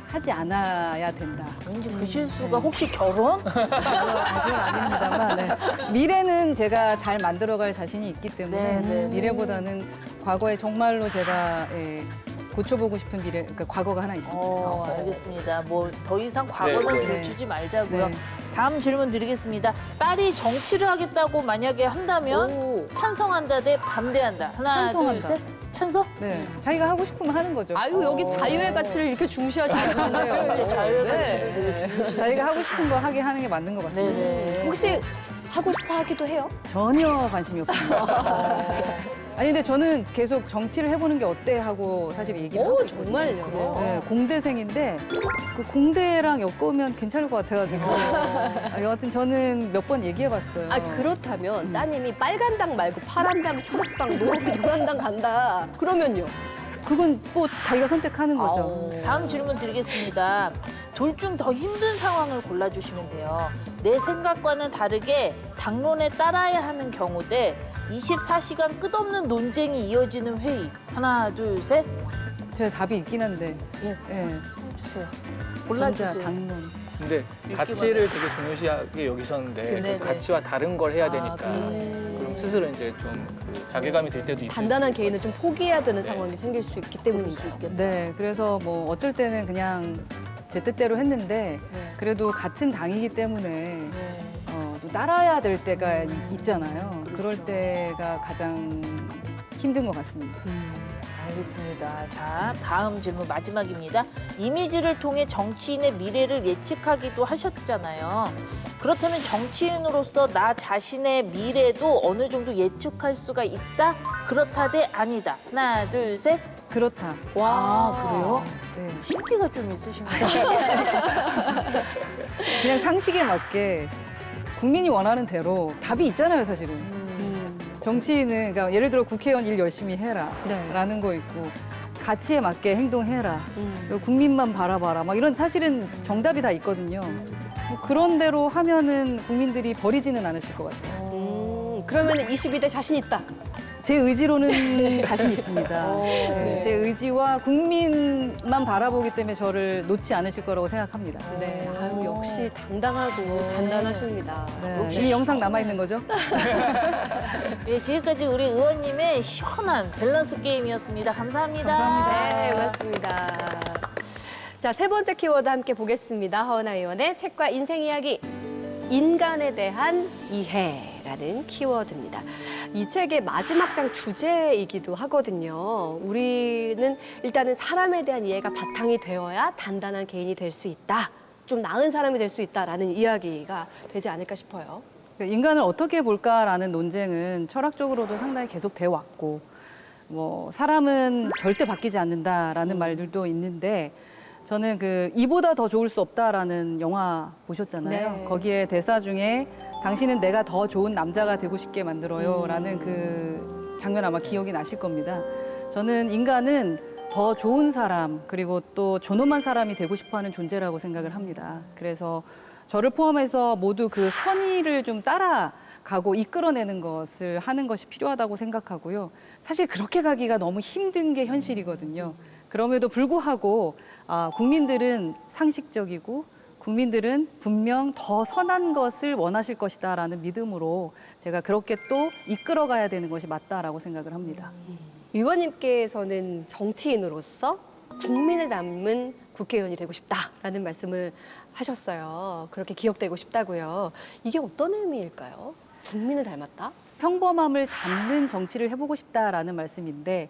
하지 않아야 된다. 왠지 그 실수가 혹시 결혼? 그건 아닙니다만 네. 미래는 제가 잘 만들어갈 자신이 있기 때문에 네. 미래보다는 과거에 정말로 제가 고쳐보고 싶은 그러니까 과거가 하나 있습니다. 알겠습니다. 뭐 더 이상 과거는 네. 들추지 말자고요. 네. 다음 질문 드리겠습니다. 딸이 정치를 하겠다고 만약에 한다면 찬성한다 대 반대한다. 하나, 둘, 찬성한다. 셋. 찬성? 네, 자기가 하고 싶으면 하는 거죠. 아유 여기 자유의 가치를 이렇게 중시하시는 분이네요. 진짜 자유의 네. 가치를 되게 중요시. 자기가 하고 싶은 거 하게 하는 게 맞는 것 같습니다. 네네. 혹시 하고 싶어 하기도 해요? 전혀 관심이 없습니다. 아니 근데 저는 계속 정치를 해보는 게 어때 하고 사실 얘기를 하고 오 있거든요. 정말요? 네, 공대생인데 그 공대랑 엮으면 괜찮을 것 같아가지고 여하튼 저는 몇 번 얘기해봤어요. 아 그렇다면 따님이 빨간 당 말고 파란 당, 초록 당, 노란 당 간다. 그러면요? 그건 뭐 자기가 선택하는 거죠. 다음 질문 드리겠습니다. 둘 중 더 힘든 상황을 골라주시면 돼요. 내 생각과는 다르게 당론에 따라야 하는 경우 대 24시간 끝없는 논쟁이 이어지는 회의. 하나, 둘, 셋. 제 답이 있긴 한데 예, 전자 해주세요. 골라주세요. 당론. 근데 가치를 되게 중요시하게 여기셨는데 네네. 그 가치와 다른 걸 해야 되니까 네. 그럼 스스로 이제 좀 그 자괴감이 들 때도 있고 단단한 개인을 좀 포기해야 되는 상황이 생길 수 있기 때문이죠. 네, 그래서 뭐 어쩔 때는 그냥 제 뜻대로 했는데 네. 그래도 같은 당이기 때문에 네. 또 따라야 될 때가 있잖아요. 그렇죠. 그럴 때가 가장 힘든 것 같습니다. 알겠습니다. 자, 다음 질문 마지막입니다. 이미지를 통해 정치인의 미래를 예측하기도 하셨잖아요. 그렇다면 정치인으로서 나 자신의 미래도 어느 정도 예측할 수가 있다? 그렇다 대 아니다. 하나, 둘, 셋. 그렇다. 와, 그래요? 네. 신기가 좀 있으신가요? 그냥 상식에 맞게 국민이 원하는 대로 답이 있잖아요, 사실은. 정치인은 그러니까 예를 들어 국회의원 일 열심히 해라 네. 라는 거 있고 가치에 맞게 행동해라. 그리고 국민만 바라봐라. 막 이런 사실은 정답이 다 있거든요. 뭐 그런 대로 하면은 국민들이 버리지는 않으실 것 같아요. 그러면 22대 자신 있다. 제 의지로는 자신 있습니다. 네, 제 의지와 국민만 바라보기 때문에 저를 놓지 않으실 거라고 생각합니다. 네, 아유, 역시 당당하고 단단하시십니다. 네, 이 영상 남아있는 거죠? 예, 지금까지 우리 의원님의 시원한 밸런스 게임이었습니다. 감사합니다. 네, 고맙습니다. 자, 세 번째 키워드 함께 보겠습니다. 허은하 의원의 책과 인생 이야기. 인간에 대한 이해라는 키워드입니다. 이 책의 마지막 장 주제이기도 하거든요. 우리는 일단은 사람에 대한 이해가 바탕이 되어야 단단한 개인이 될 수 있다. 좀 나은 사람이 될 수 있다라는 이야기가 되지 않을까 싶어요. 인간을 어떻게 볼까라는 논쟁은 철학적으로도 상당히 계속돼 왔고, 뭐 사람은 절대 바뀌지 않는다라는 말들도 있는데, 저는 그 이보다 더 좋을 수 없다라는 영화 보셨잖아요. 네. 거기에 대사 중에 당신은 내가 더 좋은 남자가 되고 싶게 만들어요라는 그 장면 아마 기억이 나실 겁니다. 저는 인간은 더 좋은 사람 그리고 또 존엄한 사람이 되고 싶어하는 존재라고 생각을 합니다. 그래서 저를 포함해서 모두 그 선의를 좀 따라가고 이끌어내는 것을 하는 것이 필요하다고 생각하고요. 사실 그렇게 가기가 너무 힘든 게 현실이거든요. 그럼에도 불구하고 국민들은 상식적이고 국민들은 분명 더 선한 것을 원하실 것이다라는 믿음으로 제가 그렇게 또 이끌어가야 되는 것이 맞다라고 생각을 합니다. 의원님께서는 정치인으로서 국민을 닮은 국회의원이 되고 싶다라는 말씀을 하셨어요. 그렇게 기억되고 싶다고요. 이게 어떤 의미일까요? 국민을 닮았다? 평범함을 담는 정치를 해보고 싶다라는 말씀인데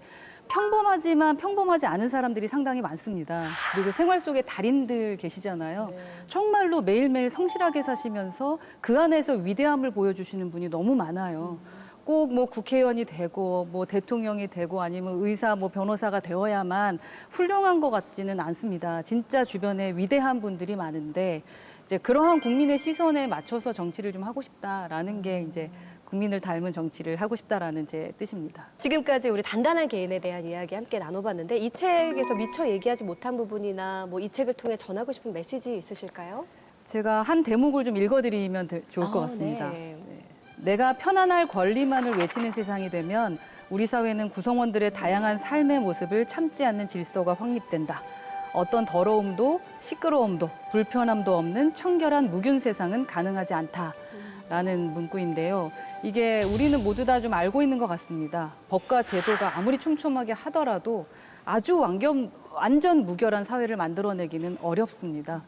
평범하지만 평범하지 않은 사람들이 상당히 많습니다. 그리고 생활 속에 달인들 계시잖아요. 정말로 매일매일 성실하게 사시면서 그 안에서 위대함을 보여주시는 분이 너무 많아요. 꼭 뭐 국회의원이 되고 뭐 대통령이 되고 아니면 의사 뭐 변호사가 되어야만 훌륭한 것 같지는 않습니다. 진짜 주변에 위대한 분들이 많은데 이제 그러한 국민의 시선에 맞춰서 정치를 좀 하고 싶다라는 게 이제 국민을 닮은 정치를 하고 싶다라는 제 뜻입니다. 지금까지 우리 단단한 개인에 대한 이야기 함께 나눠봤는데 이 책에서 미처 얘기하지 못한 부분이나 뭐 이 책을 통해 전하고 싶은 메시지 있으실까요? 제가 한 대목을 좀 읽어드리면 좋을 것 같습니다. 내가 편안할 권리만을 외치는 세상이 되면 우리 사회는 구성원들의 다양한 삶의 모습을 참지 않는 질서가 확립된다. 어떤 더러움도 시끄러움도 불편함도 없는 청결한 무균 세상은 가능하지 않다라는 문구인데요. 이게 우리는 모두 다 좀 알고 있는 것 같습니다. 법과 제도가 아무리 촘촘하게 하더라도 아주 완전 무결한 사회를 만들어내기는 어렵습니다.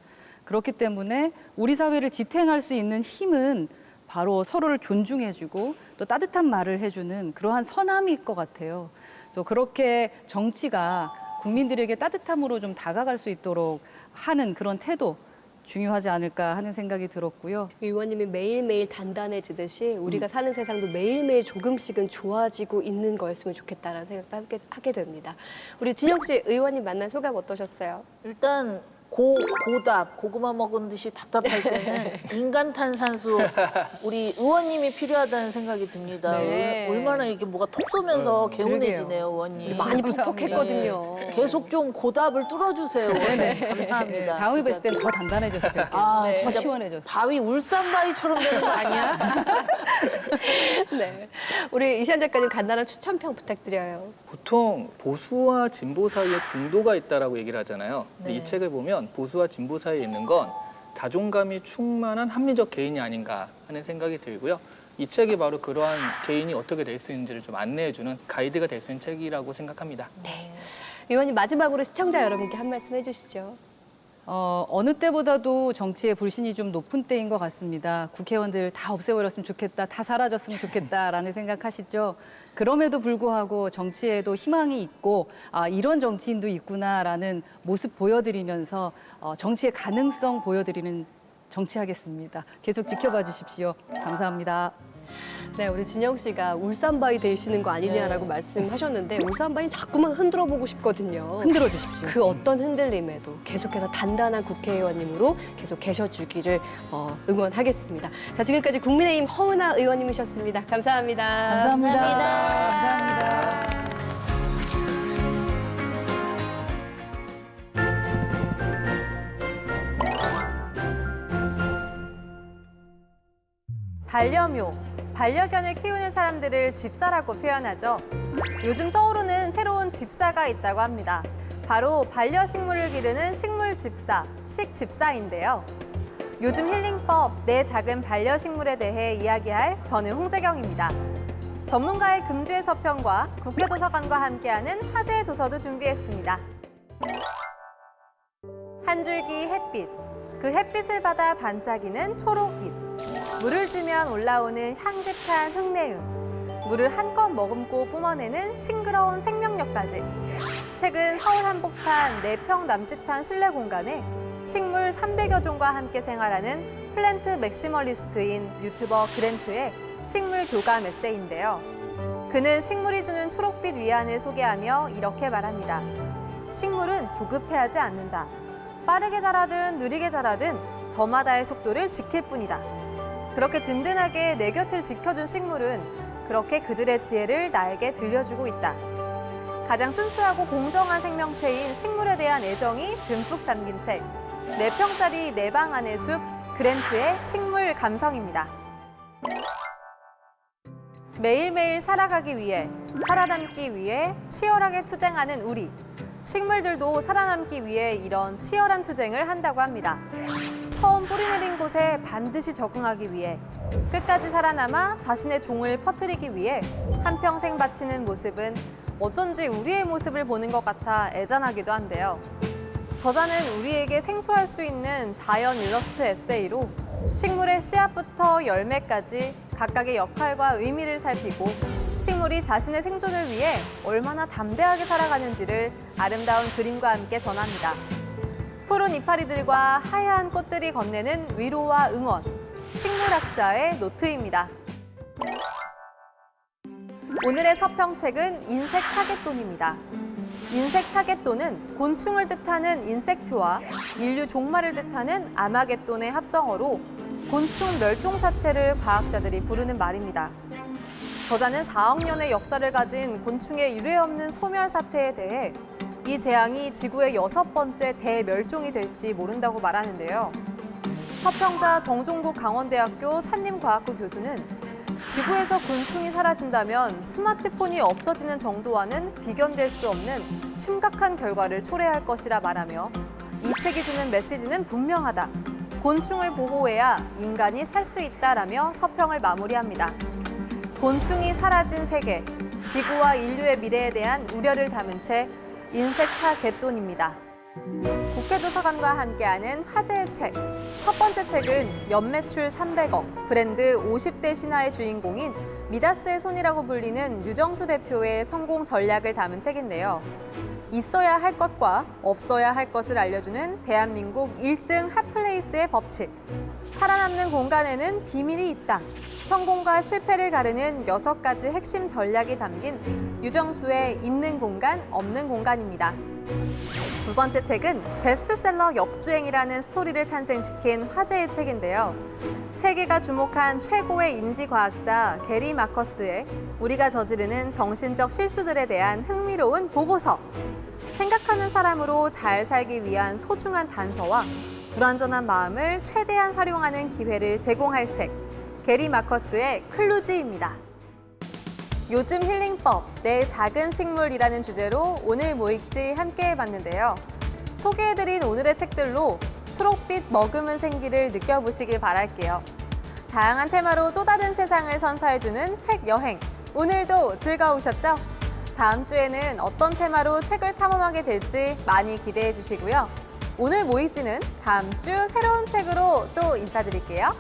그렇기 때문에 우리 사회를 지탱할 수 있는 힘은 바로 서로를 존중해주고 또 따뜻한 말을 해주는 그러한 선함일 것 같아요. 그래서 그렇게 정치가 국민들에게 따뜻함으로 좀 다가갈 수 있도록 하는 그런 태도 중요하지 않을까 하는 생각이 들었고요. 의원님이 매일매일 단단해지듯이 우리가 사는 세상도 매일매일 조금씩은 좋아지고 있는 거였으면 좋겠다라는 생각도 하게 됩니다. 우리 진영 씨 의원님 만난 소감 어떠셨어요? 일단 고답, 고구마 먹은 듯이 답답할 때는 인간 탄산수 우리 의원님이 필요하다는 생각이 듭니다. 네. 얼마나 이게 뭐가 톡 쏘면서 개운해지네요, 의원님. 많이 감사합니다. 퍽퍽했거든요. 계속 좀 고답을 뚫어주세요. 의원님. 감사합니다. 다음에 진짜. 뵀을 땐 더 단단해져서 뵐게요. 아, 네. 더 진짜 시원해졌어요. 바위 울산바위처럼 되는 거 아니야? 네. 우리 이시안 작가님 간단한 추천평 부탁드려요. 보통 보수와 진보 사이에 중도가 있다라고 얘기를 하잖아요. 근데 네. 이 책을 보면 보수와 진보 사이에 있는 건 자존감이 충만한 합리적 개인이 아닌가 하는 생각이 들고요. 이 책이 바로 그러한 개인이 어떻게 될 수 있는지를 좀 안내해주는 가이드가 될 수 있는 책이라고 생각합니다. 네. 의원님 마지막으로 시청자 여러분께 한 말씀 해주시죠. 어느 때보다도 정치의 불신이 좀 높은 때인 것 같습니다. 국회의원들 다 없애버렸으면 좋겠다, 다 사라졌으면 좋겠다라는 생각하시죠? 그럼에도 불구하고 정치에도 희망이 있고 이런 정치인도 있구나라는 모습 보여드리면서 정치의 가능성 보여드리는 정치하겠습니다. 계속 지켜봐 주십시오. 감사합니다. 네, 우리 진영 씨가 울산바위 되시는 거 아니냐라고 네. 말씀하셨는데 울산바위는 자꾸만 흔들어 보고 싶거든요. 흔들어 주십시오. 그 어떤 흔들림에도 계속해서 단단한 국회의원님으로 계속 계셔주기를 응원하겠습니다. 자, 지금까지 국민의힘 허은하 의원님이셨습니다. 감사합니다. 감사합니다. 감사합니다. 반려묘, 반려견을 키우는 사람들을 집사라고 표현하죠. 요즘 떠오르는 새로운 집사가 있다고 합니다. 바로 반려식물을 기르는 식물집사, 식집사인데요. 요즘 힐링법, 내 작은 반려식물에 대해 이야기할 저는 홍재경입니다. 전문가의 금주의 서평과 국회도서관과 함께하는 화제의 도서도 준비했습니다. 한 줄기 햇빛, 그 햇빛을 받아 반짝이는 초록잎. 물을 주면 올라오는 향긋한 흙내음, 물을 한껏 머금고 뿜어내는 싱그러운 생명력까지. 최근 서울 한복판 4평 남짓한 실내 공간에 식물 300여 종과 함께 생활하는 플랜트 맥시멀리스트인 유튜버 그랜트의 식물 교감 에세이인데요. 그는 식물이 주는 초록빛 위안을 소개하며 이렇게 말합니다. 식물은 조급해하지 않는다. 빠르게 자라든 느리게 자라든 저마다의 속도를 지킬 뿐이다. 그렇게 든든하게 내 곁을 지켜준 식물은 그렇게 그들의 지혜를 나에게 들려주고 있다. 가장 순수하고 공정한 생명체인 식물에 대한 애정이 듬뿍 담긴 책. 4평짜리 내 방 안의 숲, 그랜트의 식물 감성입니다. 매일매일 살아가기 위해, 살아남기 위해 치열하게 투쟁하는 우리. 식물들도 살아남기 위해 이런 치열한 투쟁을 한다고 합니다. 처음 뿌리 내린 곳에 반드시 적응하기 위해, 끝까지 살아남아 자신의 종을 퍼뜨리기 위해 한평생 바치는 모습은 어쩐지 우리의 모습을 보는 것 같아 애잔하기도 한데요. 저자는 우리에게 생소할 수 있는 자연 일러스트 에세이로 식물의 씨앗부터 열매까지 각각의 역할과 의미를 살피고 식물이 자신의 생존을 위해 얼마나 담대하게 살아가는지를 아름다운 그림과 함께 전합니다. 푸른 이파리들과 하얀 꽃들이 건네는 위로와 응원, 식물학자의 노트입니다. 오늘의 서평책은 인색 타겟돈입니다. 인색 타겟돈은 곤충을 뜻하는 인섹트와 인류 종말을 뜻하는 아마겟돈의 합성어로 곤충 멸종 사태를 과학자들이 부르는 말입니다. 저자는 4억 년의 역사를 가진 곤충의 유례없는 소멸 사태에 대해 이 재앙이 지구의 6번째 대멸종이 될지 모른다고 말하는데요. 서평자 정종국 강원대학교 산림과학부 교수는 지구에서 곤충이 사라진다면 스마트폰이 없어지는 정도와는 비견될 수 없는 심각한 결과를 초래할 것이라 말하며 이 책이 주는 메시지는 분명하다. 곤충을 보호해야 인간이 살 수 있다라며 서평을 마무리합니다. 곤충이 사라진 세계, 지구와 인류의 미래에 대한 우려를 담은 책 인섹타 갯돈입니다. 국회도서관과 함께하는 화제의 책. 첫 번째 책은 연매출 300억, 브랜드 50대 신화의 주인공인 미다스의 손이라고 불리는 유정수 대표의 성공 전략을 담은 책인데요. 있어야 할 것과 없어야 할 것을 알려주는 대한민국 1등 핫플레이스의 법칙. 살아남는 공간에는 비밀이 있다. 성공과 실패를 가르는 6가지 핵심 전략이 담긴 유정수의 있는 공간, 없는 공간입니다. 두 번째 책은 베스트셀러 역주행이라는 스토리를 탄생시킨 화제의 책인데요. 세계가 주목한 최고의 인지과학자 게리 마커스의 우리가 저지르는 정신적 실수들에 대한 흥미로운 보고서. 생각하는 사람으로 잘 살기 위한 소중한 단서와 불완전한 마음을 최대한 활용하는 기회를 제공할 책, 게리 마커스의 클루지입니다. 요즘 힐링법, 내 작은 식물이라는 주제로 오늘 뭐 읽지 함께 해봤는데요. 소개해드린 오늘의 책들로 초록빛 머금은 생기를 느껴보시길 바랄게요. 다양한 테마로 또 다른 세상을 선사해주는 책 여행, 오늘도 즐거우셨죠? 다음 주에는 어떤 테마로 책을 탐험하게 될지 많이 기대해 주시고요. 오늘 뭐 읽지는 다음 주 새로운 책으로 또 인사드릴게요.